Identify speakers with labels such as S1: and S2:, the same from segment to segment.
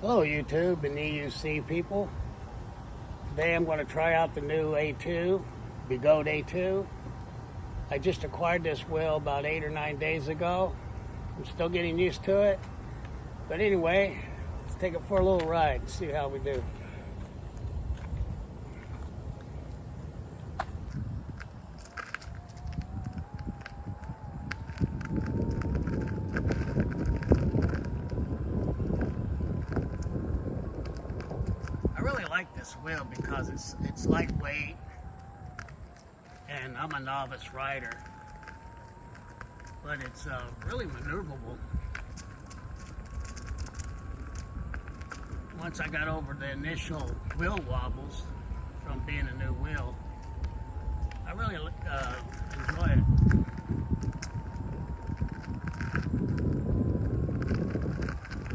S1: Hello YouTube and EUC people. Today I'm going to try out the new A2, Begode A2. I just acquired this wheel about 8 or 9 days ago. I'm still getting used to it. But anyway, let's take it for a little ride and see how we do. I really like this wheel because it's lightweight, and I'm a novice rider, but it's really maneuverable. Once I got over the initial wheel wobbles from being a new wheel, I really enjoy it.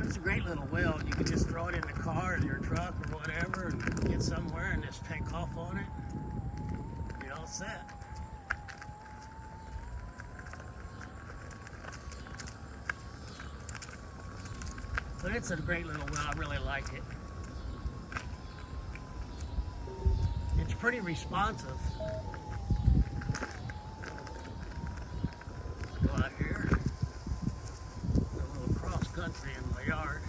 S1: It's a great little wheel. You can just throw it in the car or your truck or whatever and get somewhere and just take off on it. You're all set. But it's a great little wheel. I really like it. It's pretty responsive. Go out here. A little cross country in my yard.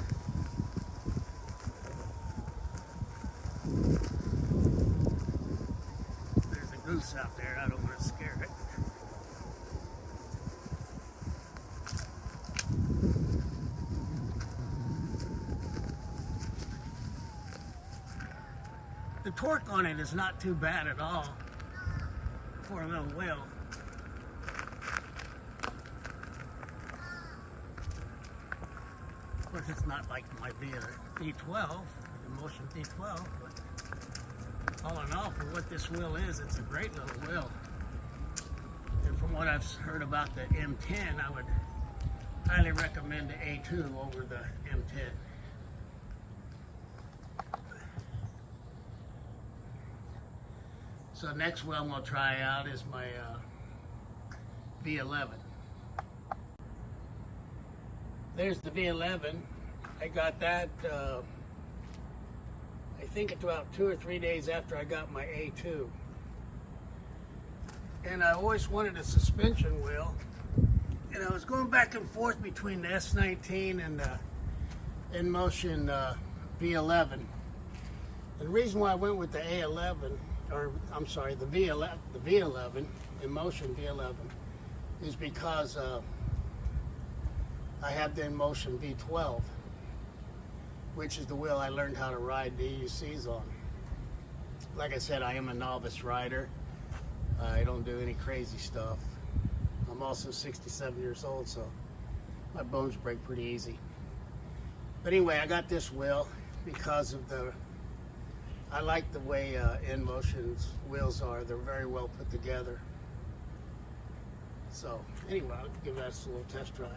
S1: There's a goose out there. I don't want to scare it. The torque on it is not too bad at all for a little wheel. Of course, it's not like my V12, the Motion V12, but all in all, for what this wheel is, it's a great little wheel. And from what I've heard about the M10, I would highly recommend the A2 over the M10. So next wheel I'm going to try out is my V11. There's the V11. I got that, I think it's about 2 or 3 days after I got my A2. And I always wanted a suspension wheel. And I was going back and forth between the S19 and the INMOTION V11. And the reason why I went with the A11, or I'm sorry, the V11, INMOTION V11, is because I have the INMOTION V12, which is the wheel I learned how to ride the EUCs on. Like I said, I am a novice rider. I don't do any crazy stuff. I'm also 67 years old, so my bones break pretty easy. But anyway, I got this wheel because of I like the way INMOTION's wheels are. They're very well put together. So anyway, I'll give that a little test drive.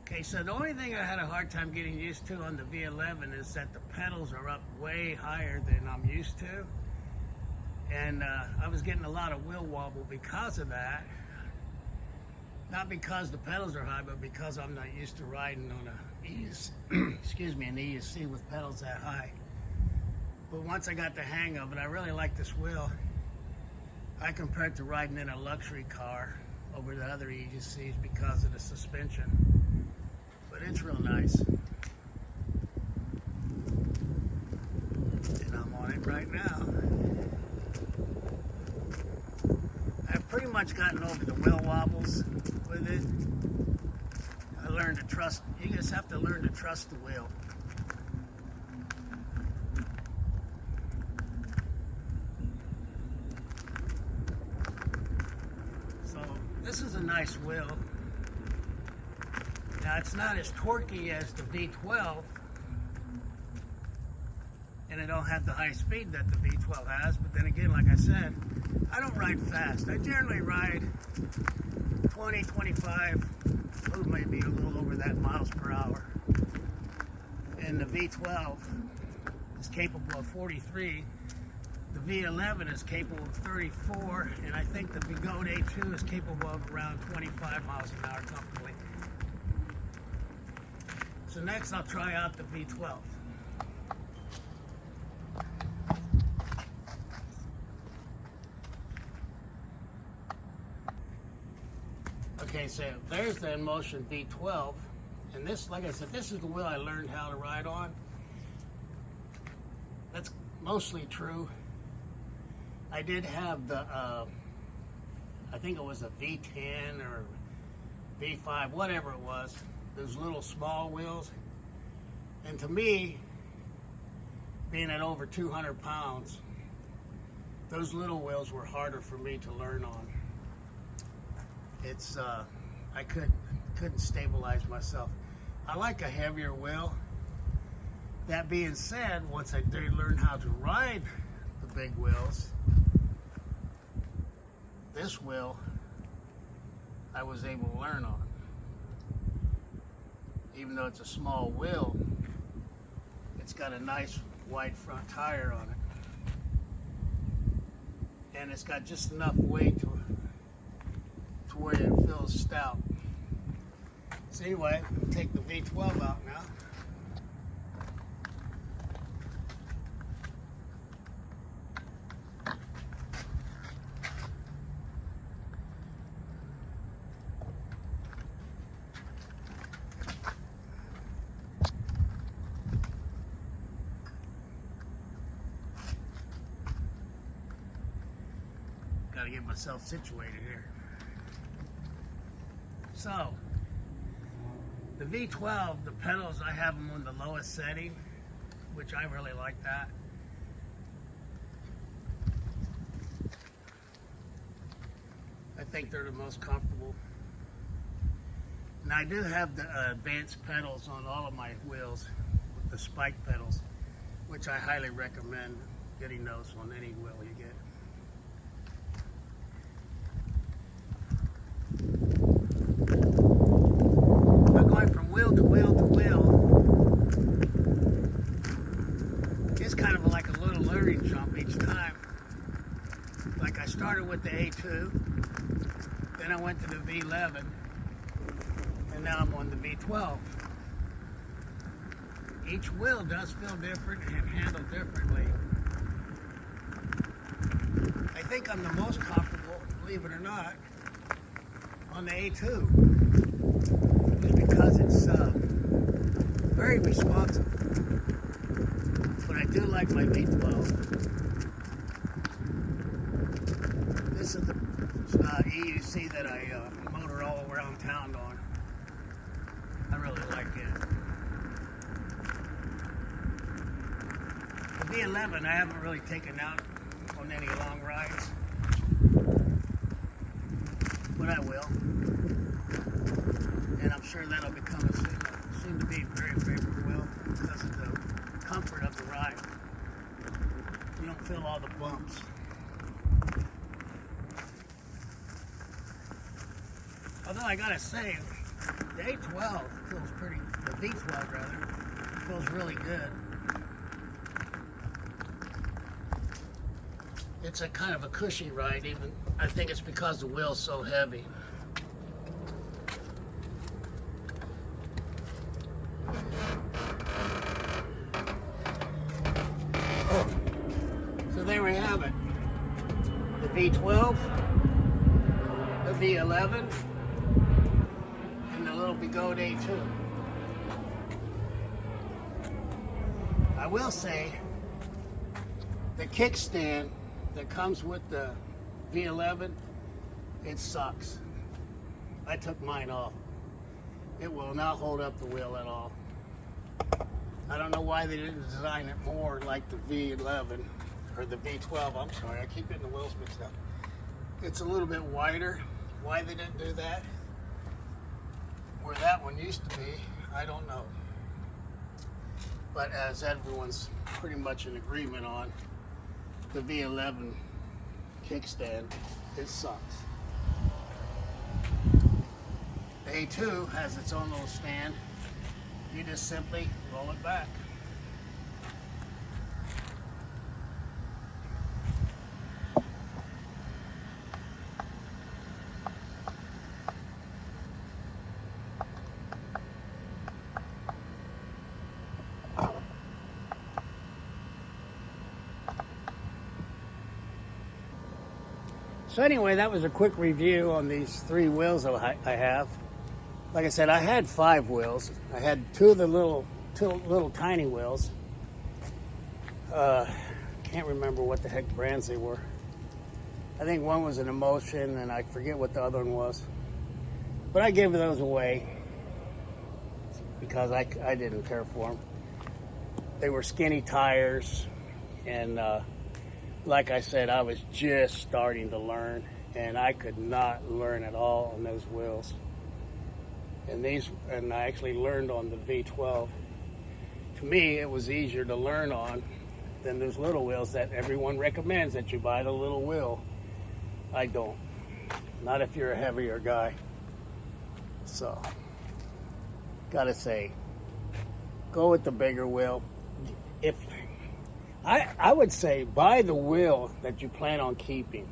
S1: Okay, so the only thing I had a hard time getting used to on the V11 is that the pedals are up way higher than I'm used to. And I was getting a lot of wheel wobble because of that. Not because the pedals are high, but because I'm not used to riding on a EUC, excuse me, an EUC with pedals that high. But once I got the hang of it, I really like this wheel. I compare it to riding in a luxury car over the other EUCs because of the suspension. But it's real nice. And I'm on it right now. I've pretty much gotten over the wheel wobbles with it. I learned to trust, you just have to learn to trust the wheel. So this is a nice wheel. Now it's not as torquey as the V12, and it don't have the high speed that the V12 has, but then again, like I said, I don't ride fast. I generally ride 20, 25, maybe a little over that miles per hour. And the V12 is capable of 43. The V11 is capable of 34, and I think the Begode A2 is capable of around 25 miles an hour comfortably. So next I'll try out the V12. Okay, so there's the INMOTION V12. And this, like I said, this is the wheel I learned how to ride on. That's mostly true. I did have the, I think it was a V10 or V5, whatever it was. Those little small wheels. And to me, being at over 200 pounds, those little wheels were harder for me to learn on. It's, I couldn't stabilize myself. I like a heavier wheel. That being said, once I did learn how to ride the big wheels, this wheel I was able to learn on. Even though it's a small wheel, it's got a nice wide front tire on it. And it's got just enough weight to where it feels stout. So anyway, take the V12 out now. Got to get myself situated here. So, the V12, the pedals, I have them on the lowest setting, which I really like that. I think they're the most comfortable. And I do have the advanced pedals on all of my wheels, with the spike pedals, which I highly recommend getting those on any wheel you get. From wheel to wheel to wheel, it's kind of like a little learning jump each time. Like I started with the A2, then I went to the V11, and now I'm on the V12. Each wheel does feel different and handled differently. I think I'm the most comfortable, believe it or not, on the A2. Because it's very responsive. But I do like my V12. This is the EUC that I motor all around town on. I really like it. The V11 I haven't really taken out on any long rides. But I will. And I'm sure that'll become soon to be a very favorite wheel because of the comfort of the ride. You don't feel all the bumps. Although I gotta say, the A12 feels pretty, the V12 rather, feels really good. It's a kind of a cushy ride even. I think it's because the wheel's so heavy. So there we have it. The V12, the V11, and the little Begode A2. I will say, the kickstand that comes with the V11, it sucks. I took mine off. It will not hold up the wheel at all. I don't know why they didn't design it more like the V11, or the V12, I'm sorry, I keep getting the wheels mixed up. It's a little bit wider. Why they didn't do that, where that one used to be, I don't know. But as everyone's pretty much in agreement on, the V11 kickstand, it sucks. The A2 has its own little stand. You just simply roll it back. So anyway, that was a quick review on these 3 wheels that I have. Like I said, I had 5 wheels. I had two little tiny wheels. Can't remember what the heck brands they were. I think one was an INMOTION, and I forget what the other one was. But I gave those away because I didn't care for them. They were skinny tires, and like I said, I was just starting to learn, and I could not learn at all on those wheels. And I actually learned on the V12. To me, it was easier to learn on than those little wheels that everyone recommends that you buy the little wheel. I don't. Not if you're a heavier guy. So, gotta say, go with the bigger wheel. If I would say buy the wheel that you plan on keeping.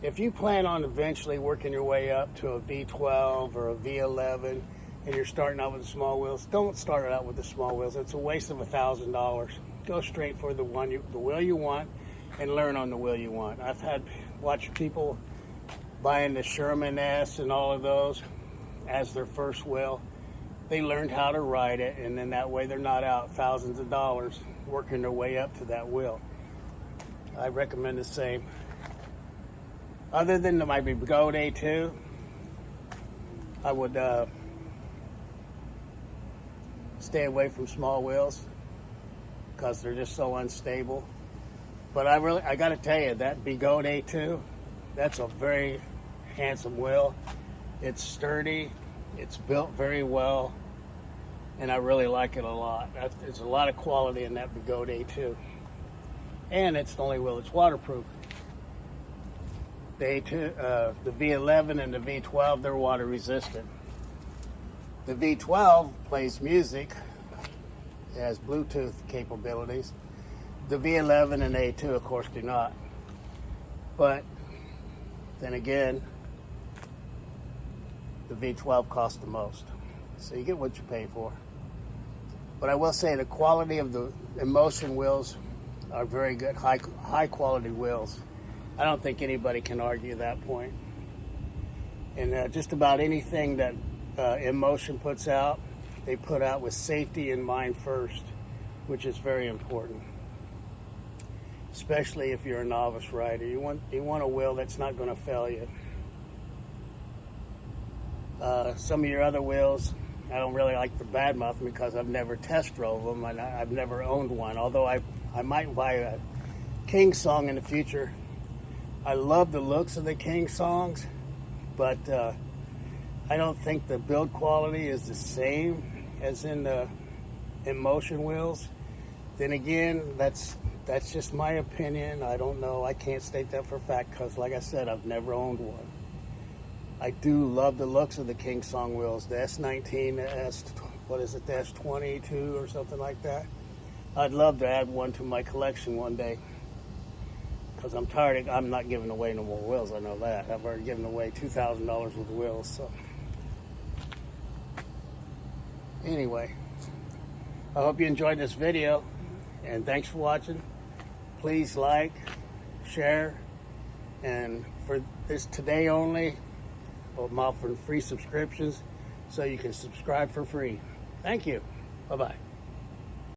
S1: If you plan on eventually working your way up to a V12 or a V11 and you're starting out with the small wheels, don't start out with the small wheels. It's a waste of $1,000. Go straight for the wheel you want and learn on the wheel you want. I've watched people buying the Sherman S and all of those as their first wheel. They learned how to ride it, and then that way they're not out thousands of dollars working their way up to that wheel. I recommend the same. Other than my Begode 2, I would stay away from small wheels because they're just so unstable. But I got to tell you, that Begode 2, that's a very handsome wheel. It's sturdy, it's built very well, and I really like it a lot. There's a lot of quality in that Begode 2. And it's the only wheel that's waterproof. The V11 and the V12, they're water resistant. The V12 plays music. It has Bluetooth capabilities. The V11 and A2, of course, do not. But then again, the V12 costs the most. So you get what you pay for. But I will say the quality of the INMOTION wheels are very good, high quality wheels. I don't think anybody can argue that point. And just about anything that INMOTION puts out, they put out with safety in mind first, which is very important. Especially if you're a novice rider. You want a wheel that's not going to fail you. Some of your other wheels, I don't really like the badmouth because I've never test drove them and I've never owned one. Although I might buy a King Song in the future. I love the looks of the King Songs, but I don't think the build quality is the same as in the INMOTION wheels. Then again, that's just my opinion. I don't know. I can't state that for a fact because, like I said, I've never owned one. I do love the looks of the King Song wheels, the S19, the S22 or something like that. I'd love to add one to my collection one day. Because I'm tired I'm not giving away no more wheels, I know that. I've already given away $2,000 worth of wheels, so. Anyway, I hope you enjoyed this video, and thanks for watching. Please like, share, and for this today only, I'm offering free subscriptions, so you can subscribe for free. Thank you. Bye-bye.